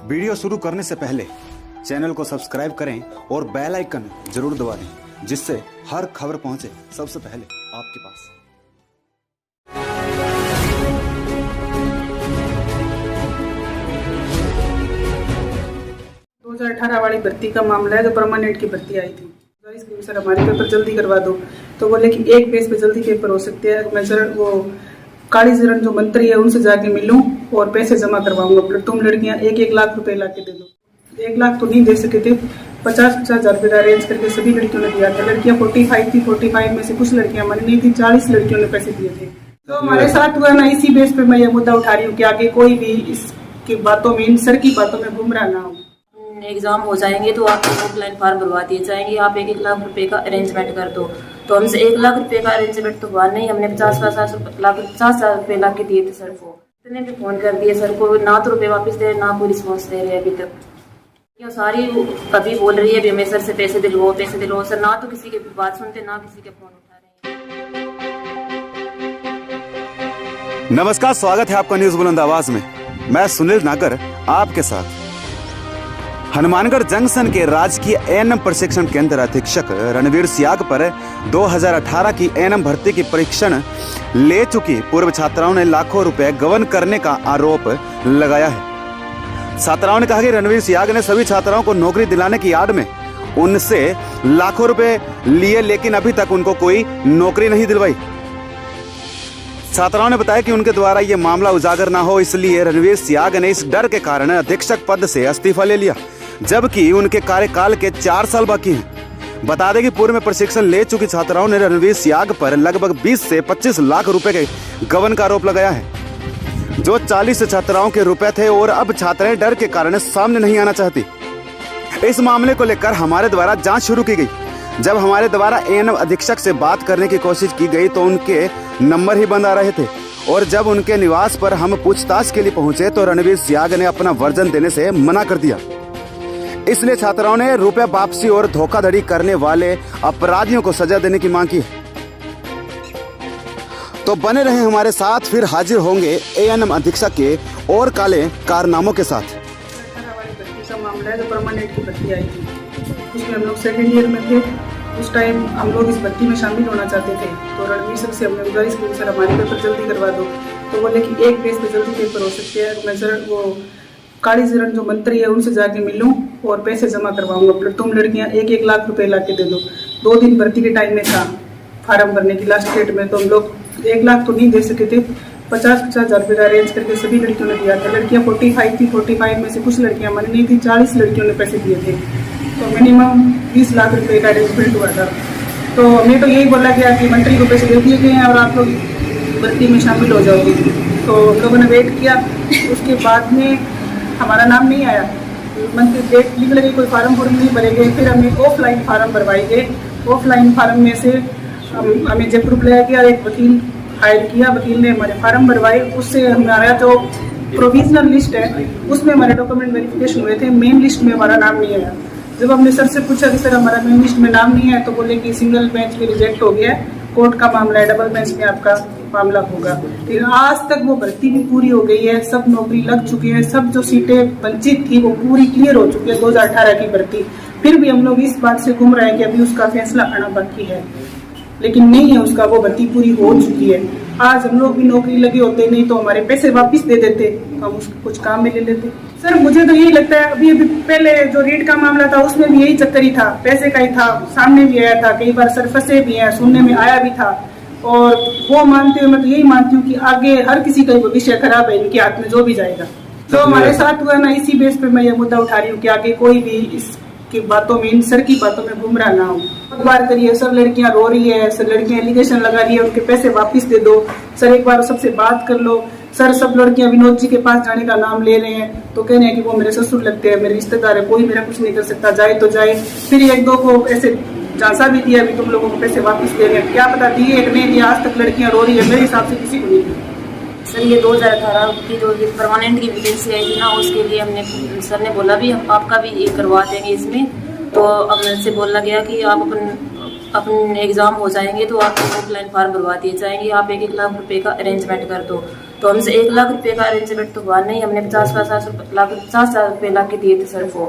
Video शुरू करने से पहले चैनल को सब्सक्राइब करें और बेल आइकन जरूर दबा दें, जिससे हर खबर पहुंचे सबसे पहले आपके पास। 2018 वाली भर्ती का मामला है, जो परमानेंट की भर्ती आई थी। सर हमारे पेपर जल्दी करवा दो, तो बोले कि एक पेज पे जल्दी पेपर हो सकते हैं। मैं सर वो काली चरण जो मंत्री है उनसे जाके मिलूं और पैसे जमा करवाऊंगा। तुम लड़कियां 1-1 लाख रुपए ला के दे दो। 1 लाख तो नहीं दे सके थे, 50-50 हजार रुपये अरेंज करके सभी लड़कियों ने दिया था। लड़कियां 45 थी, 45 में से कुछ लड़कियां मन नहीं थी, 40 लड़कियों ने पैसे दिए थे। तो हमारे साथ हुआ ना, इसी बेस पे मैं ये मुद्दा उठा रही हूँ कि आगे कोई भी इसकी बातों में, इन सर की बातों में गुमराह ना हो। एग्जाम हो जाएंगे तो आपको ऑफलाइन फॉर्म भरवा दिए जाएंगे, आप 1-1 लाख रुपए का अरेंजमेंट कर दो। तो हमसे 1 लाख रुपए का अरेंजमेंट तो हुआ नहीं, हमने 50 हजार रुपए ला के दिए थे सर को। इतने भी फोन कर दिए सर को, ना तो रुपए वापस दे रहे, ना कोई रिस्पॉन्स दे रहे अभी तक। क्यों सारी अभी बोल रही है अभी हमें सर से पैसे दिलवाओ, पैसे दिलवाओ। सर ना तो किसी की बात सुनते, ना किसी के फोन उठा रहे। नमस्कार, स्वागत है आपका न्यूज बुलंद आवाज में। मैं सुनील नागर आपके साथ। हनुमानगढ़ जंक्शन के राजकीय एएनएम प्रशिक्षण केंद्र अधीक्षक रणवीर सियाग पर 2018 की एएनएम भर्ती की परीक्षण ले चुकी पूर्व छात्राओं ने लाखों रुपए गबन करने का आरोप लगाया है। छात्राओं ने कहा कि रणवीर सियाग ने सभी छात्राओं को नौकरी दिलाने की आड़ में उनसे लाखों रुपए लिए, लेकिन अभी तक उनको कोई नौकरी नहीं दिलवाई। छात्राओं ने बताया कि उनके द्वारा यह मामला उजागर ना हो, इसलिए रणवीर सियाग ने इस डर के कारण अधीक्षक पद से इस्तीफा ले लिया, जबकि उनके कार्यकाल के 4 साल बाकी हैं। बता दें कि पूर्व में प्रशिक्षण ले चुकी छात्राओं ने रणवीर सियाग पर लगभग 20 से 25 लाख रुपए के गबन का आरोप लगाया है, जो 40 छात्राओं के रुपए थे, और अब छात्राएं डर के कारण सामने नहीं आना चाहती। इस मामले को लेकर हमारे द्वारा जांच शुरू की गई। जब हमारे द्वारा एएनएम अधीक्षक से बात करने की कोशिश की गई तो उनके नंबर ही बंद आ रहे थे, और जब उनके निवास पर हम पूछताछ के लिए पहुंचे तो रणवीर सियाग ने अपना वर्जन देने से मना कर दिया। इसलिए छात्राओं ने रुपए वापसी और धोखाधड़ी करने वाले अपराधियों को सजा देने की मांग की है। तो बने रहे हमारे साथ, फिर हाजिर होंगे एएनएम अधीक्षक के और काले कारनामों के साथ। 2018 वाली भर्ती का मामला है, जो परमानेंट की भर्ती आई थी। उसमें हम लोग सेकेंड ईयर में थे। उस टाइम हम लोग इस भर्ती में शामिल होना चाहते थे, तो रणवीर सर से हमने गुजारिश की, सर हमारे पेपर जल्दी करवा दो। तो बोले कि एक पेज पे जल्दी पेपर हो सकते हैं। मैं सर वो काली चरण जो मंत्री है उनसे जाके मिलूं और पैसे जमा करवाऊंगा। तुम लड़कियां 1-1 लाख रुपए ला के दे दो। 2 दिन भर्ती के टाइम में था फार्म भरने की लास्ट डेट में, तो हम लोग 1 लाख तो नहीं दे सके थे, 50-50 हजार रुपये अरेंज करके सभी लड़कियों ने दिया था। लड़कियां 45 थी, 45 में से कुछ लड़कियां मन नहीं थी, 40 लड़कियों ने पैसे दिए थे। तो मिनिमम 20 लाख रुपए का अरेंजमेंट हुआ था। तो हमें तो यही बोला गया कि मंत्री को पैसे दे दिए गए हैं और आप लोग भर्ती में शामिल हो जाओगे। तो हम लोगों ने वेट किया, उसके बाद में हमारा नाम नहीं आया। मंथली डेट निकल गई, कोई फार्म नहीं भरे गए। फिर हमें ऑफलाइन फार्म भरवाए गए। ऑफलाइन फार्म में से हमें जयपुर बुलाया गया, एक वकील हायर किया, वकील ने हमारे फार्म भरवाए। उससे हमारा जो प्रोविजनल लिस्ट है उसमें हमारे डॉक्यूमेंट वेरिफिकेशन हुए थे, मेन लिस्ट में हमारा नाम नहीं आया। जब हमने सर से पूछा कि सर हमारा मेन लिस्ट में नाम नहीं है, तो बोले कि सिंगल बेंच पे रिजेक्ट हो गया, कोर्ट का मामला है, डबल बेंच में आपका मामला होगा। लेकिन आज तक वो भर्ती भी पूरी हो गई है, सब नौकरी लग चुकी है, सब जो सीटें वंचित थी वो पूरी क्लियर हो चुकी है 2018 की भर्ती। फिर भी हम लोग इस बात से घूम रहे हैं कि अभी उसका फैसला आना बाकी है, लेकिन नहीं है उसका, वो भर्ती पूरी हो चुकी है। आज हम लोग भी नौकरी लगे होते, नहीं तो हमारे पैसे वापस दे देते, हम उसको कुछ काम में ले लेते। सर मुझे तो यही लगता है, अभी पहले जो रेट का मामला था उसमें भी यही चक्कर ही था, पैसे का ही था, सामने भी आया था, कई बार सर फंसे भी हैं, सुनने में आया भी था। और वो मानते हुए मैं तो यही मानती हूँ कि आगे हर किसी का भविष्य खराब है, इनके हाथ में जो भी जाएगा। तो हमारे साथ हुआ ना, इसी बेस पे मैं ये मुद्दा उठा रही हूँ कि आगे कोई भी इसकी बातों में, इन सर की बातों में गुमराह ना हो। बार करिए, सब लड़कियां रो रही है, सब लड़कियां एलिगेशन लगा रही है, उनके पैसे वापस दे दो सर, एक बार सबसे बात कर लो सर। सब लड़कियां विनोद जी के पास जाने का नाम ले रहे हैं, तो कह रहे हैं कि वो मेरे ससुर लगते हैं, मेरे रिश्तेदार है, कोई मेरा कुछ नहीं कर सकता, जाए तो जाए। फिर 1-2 को ऐसे झांसा भी दिया भी तुम लोगों को पैसे वापस दे रहे हैं, क्या पता दिए एक नहीं दिया। आज तक लड़कियां रो रही है, मेरे हिसाब से किसी को नहीं दी। सर ये 2018 की जो परमानेंट की वैकेंसी आई थी ना, उसके लिए हमने सर ने बोला भी हम आपका भी ये करवा देंगे इसमें। तो अब से बोला गया कि आप अपन एग्ज़ाम हो जाएंगे तो आपको ऑफलाइन फॉर्म भरवा दिए जाएंगे, आप 1-1 लाख रुपए का अरेंजमेंट कर दो। तो हमसे 1 लाख रुपए का अरेंजमेंट तो हुआ नहीं, हमने 50 लाख रुपए के दिए थे सर को।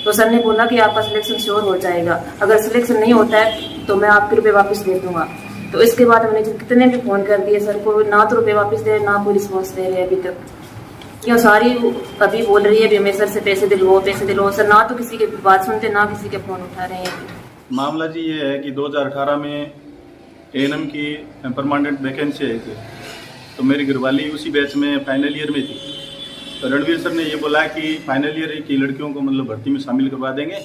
तो सर ने बोला कि आपका सिलेक्शन श्योर हो जाएगा, अगर सिलेक्शन नहीं होता है तो मैं आपके रुपए वापस दे दूंगा। तो इसके बाद हमने कितने भी फोन कर दिए सर को, ना तो रुपए वापस दे ना कोई रिस्पॉन्स दे रहे अभी तक। क्यों सारी अभी बोल रही है भी हमें सर से पैसे दिलवाओ सर, ना तो किसी की बात सुनते ना किसी के फोन उठा रहे हैं। मामला जी ये है कि 2018 में एएनएम की परमानेंट वैकेंसी आई थी, तो मेरी घरवाली उसी बैच में फाइनल ईयर में थी। तो रणवीर सर ने ये बोला कि फाइनल ईयर की लड़कियों को मतलब भर्ती में शामिल करवा देंगे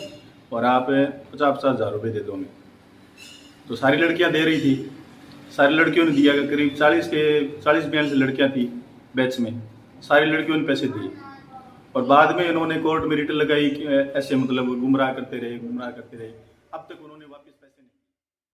और आप 50-50 हज़ार रुपये दे दोगे। तो सारी लड़कियां दे रही थी, सारी लड़कियों ने दिया, करीब 40-42 लड़कियां थी बैच में, सारी लड़कियों ने पैसे दिए। और बाद में इन्होंने कोर्ट में रिट लगाई कि ऐसे मतलब गुमराह करते रहे। अब तक उन्होंने वापस